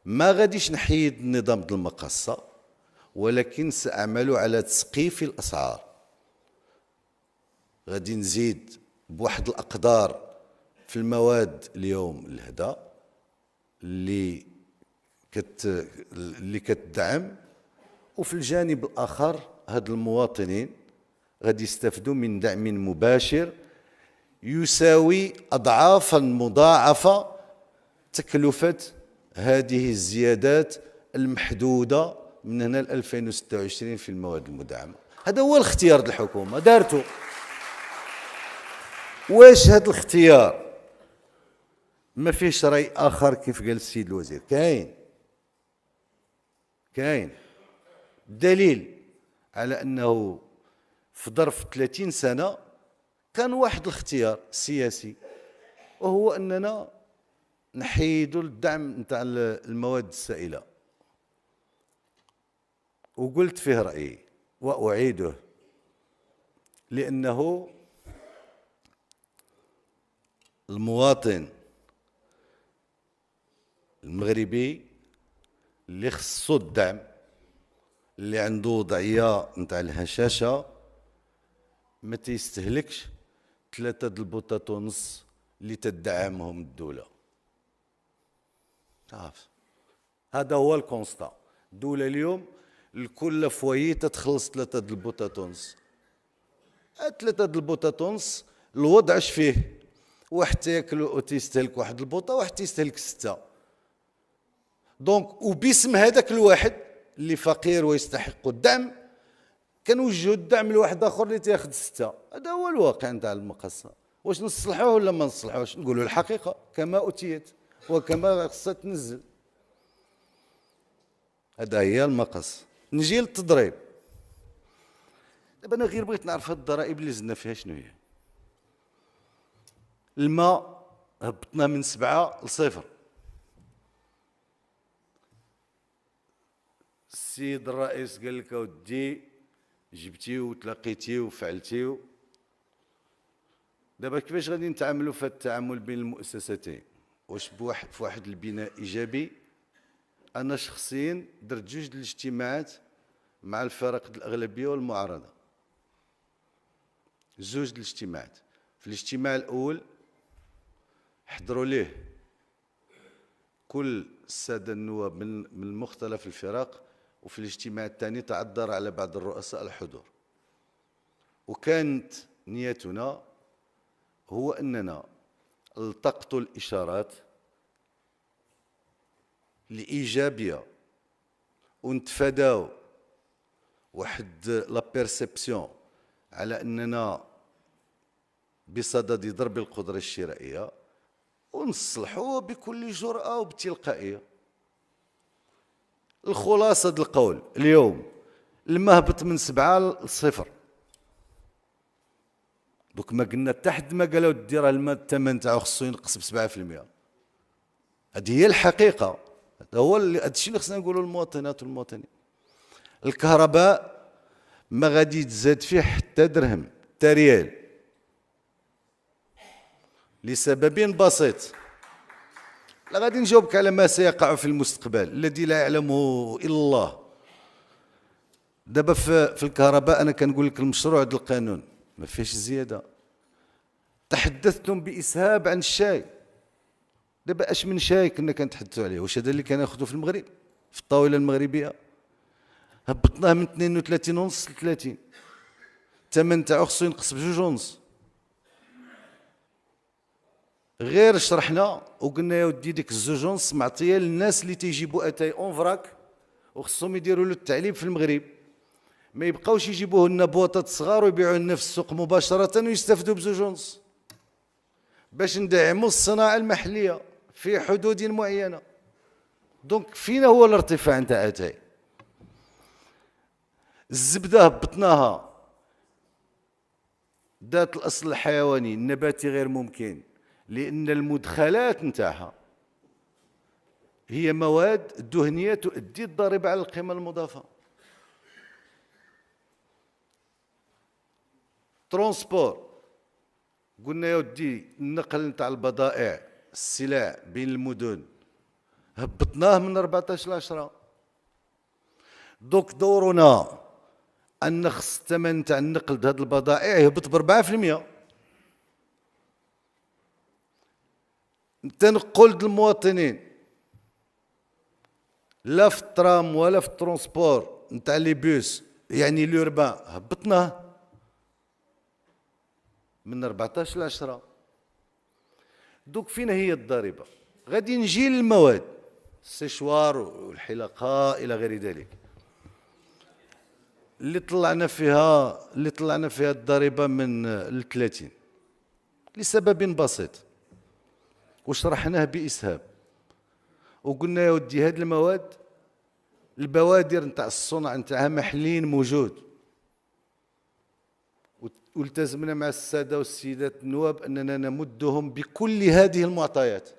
ما غاديش نحيد النظام ديال المقاصة، ولكن سأعمل على تسقيف الأسعار. غادي نزيد بواحد الأقدار في المواد اليوم الهدا اللي كتدعم، وفي الجانب الآخر هاد المواطنين غادي يستافدوا من دعم مباشر يساوي أضعافا مضاعفة تكلفة هذه الزيادات المحدودة من هنا ل 2026 في المواد المدعمة. هذا هو الاختيار ديال الحكومة دارته. واش هذا الاختيار ما فيهش رأي آخر كيف قال السيد الوزير؟ كاين دليل على أنه في ظرف 30 سنة كان واحد الاختيار سياسي، وهو أننا نحيدوا الدعم نتاع المواد السائلة، وقلت فيه رأيي وأعيده، لأنه المواطن المغربي اللي خصو الدعم، اللي عنده وضعية نتاع الهشاشة، ما تيستهلكش 3 د البوطاط ونص اللي تدعمهم الدولة. هذا هو الكونستا. الدولة اليوم لكل فويي تتخلص 3 د البوطاط ونص. 3 د البوطاط ونص الوضع اش فيه؟ واحد تاكل وتيستهلك واحد البوطه، واحد تيستهلك 6. دونك وباسم هذاك الواحد اللي فقير ويستحق الدعم كنوجهوا الدعم لواحد اخر اللي تياخذ 6. هذا هو الواقع نتاع المقاصة. واش نصلحوه ولا ما نصلحوش؟ نقولوا الحقيقه كما اتيت وكما خصها تنزل. هذا هي المقاصة. نجي للتضريب. دابا انا غير بغيت نعرف هاد الضرائب اللي زدنا فيها شنو هي. الماء هبطناه من 7 ل0. السيد الرئيس قال لك اودي جبتيو وتلاقيتيو وفعلتيو. دابا كيفاش غادي نتعاملوا في التعامل بين المؤسستين؟ واش في واحد البناء ايجابي؟ انا شخصيا درت 2 د الاجتماعات مع الفرق الاغلبيه والمعارضه. 2 د الاجتماعات. في الاجتماع الاول حضروا ليه كل الساده النواب من مختلف الفرق، وفي الاجتماع الثاني تعذر على بعض الرؤساء الحضور. وكانت نيتنا هو اننا التقطوا الاشارات الايجابيه ونتفاداو واحد لا بيرسيبسيون على اننا بصدد ضرب القدره الشرائيه، ونصلحوه بكل جرأة وبتلقائية. الخلاصة ديال القول اليوم الماء هبط من 7 ل0. دوك ما قلنا حتى حد ما قالوا دي راه الماء الثمن تاعو خصو ينقص ب7%. هذه هي الحقيقة. هذا الشيء اللي خصنا نقولوا للمواطنات والمواطنين. الكهرباء ما غادي تزاد فيه حتى درهم حتى ريال لسبب بسيط. لا غادي نجاوبك على ما سيقع في المستقبل الذي لا يعلمه الا الله. دابا في الكهرباء انا كنقول لك المشروع ديال القانون ما فيهش زياده. تحدثتم باسهاب عن الشاي. دابا اش من شاي كنا كنتحدثوا عليه؟ واش هذا اللي كناخذوا في المغرب في الطاوله المغربيه؟ هبطناه من 32 ونص ل 30. الثمن تاعو خصو ينقص ب2 ونص. غير شرحنا وقلنا يا ودي ديك 2 ونص معطيه للناس اللي تيجيبوا اتاي اون فراك وخصهم يديروا له التعليب في المغرب، ما يبقاوش يجيبوه لنا بواطات صغار ويبيعوه لنا في السوق مباشره ويستافدوا ب2 ونص، باش ندعموا الصناعه المحليه في حدود معينه. دونك فينا هو الارتفاع نتاع اتاي. الزبده هبطناها ذات الاصل الحيواني النباتي غير ممكن، لأن المدخلات نتاعها هي مواد دهنية تؤدي الضريبة على القيمة المضافة. ترونسبور قلنا يا ودي النقل نتاع البضائع السلع بين المدن هبطناه من 14 ل 10. دوك دورنا ان خص الثمن تاع النقل د هذه البضائع يهبط ب 4%. تنقل للمواطنين لا في الترام ولا في الترونسبور نتاع لي بوس يعني لوربان هبطناه من 14 ل 10. دوك فين هي الضريبه؟ غادي نجي للمواد السيشوار والحلاقه الى غير ذلك اللي طلعنا فيها الضريبه من 30 لسبب بسيط وشرحناه باسهاب وقلنا يا ودي هاد المواد البوادر نتاع الصنع نتاعها محليين موجود، والتزمنا مع الساده والسيدات النواب اننا نمدهم بكل هذه المعطيات.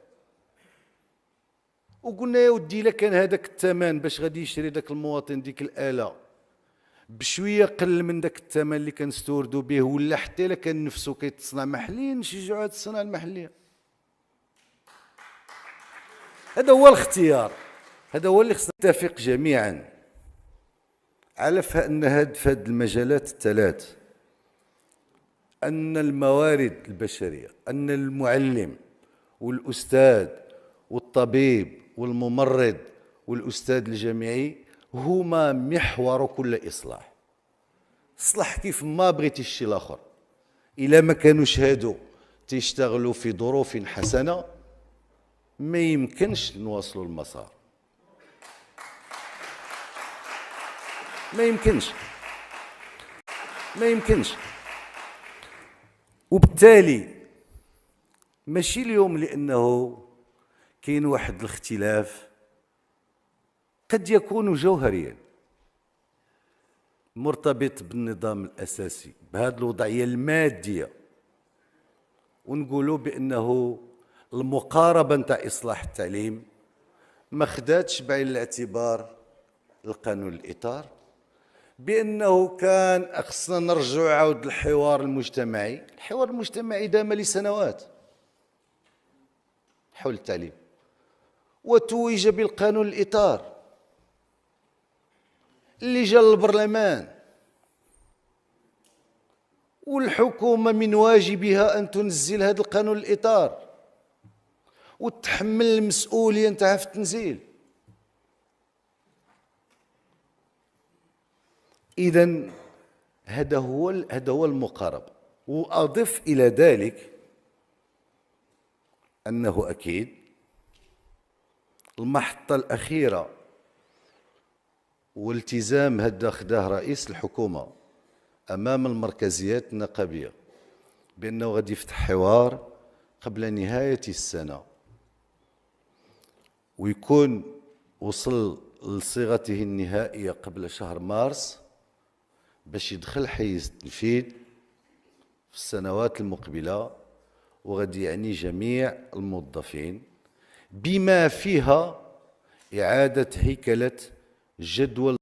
وقلنا يا ودي الا كان هذاك الثمن باش غادي يشري داك المواطن ديك الاله بشويه قل من داك الثمن اللي كنستوردوا به، ولا حتى الا كان نفسه كيتصنع محليا نشجعوا هذه الصناعه المحليه. هذا هو الاختيار، هذا هو اللي خصنا نتفق جميعا على ان في هذه المجالات الثلاث، ان الموارد البشريه، ان المعلم والاستاذ والطبيب والممرض والاستاذ الجامعي هما محور كل اصلاح. اصلح كيف ما بغيتي الشيء الاخر، الا ما كانوش هادو تيشتغلوا في ظروف حسنه ما يمكنش نواصلوا المسار، ما يمكنش. وبالتالي ماشي اليوم لانه كاين واحد الاختلاف قد يكون جوهريا مرتبط بالنظام الاساسي بهذه الوضعيه الماديه، ونقولوا بانه المقاربه نتاع اصلاح التعليم ما خداتش بعين الاعتبار القانون الاطار، بانه كان خصنا نرجعوا عاود للحوار المجتمعي. الحوار المجتمعي دام لسنوات حول التعليم وتوج بالقانون الاطار اللي جا للبرلمان، والحكومه من واجبها ان تنزل هذا القانون الاطار وتحمل المسؤوليه نتاعها في التنزيل. إذن هذا هو المقاربة. وأضف إلى ذلك أنه أكيد المحطة الأخيرة والتزام هذا خداه رئيس الحكومة أمام المركزيات النقابية بأنه غادي يفتح حوار قبل نهاية السنة ويكون وصل لصيغته النهائية قبل شهر مارس باش يدخل حيز التنفيذ في السنوات المقبلة، وغادي يعني جميع الموظفين بما فيها إعادة هيكلة جدول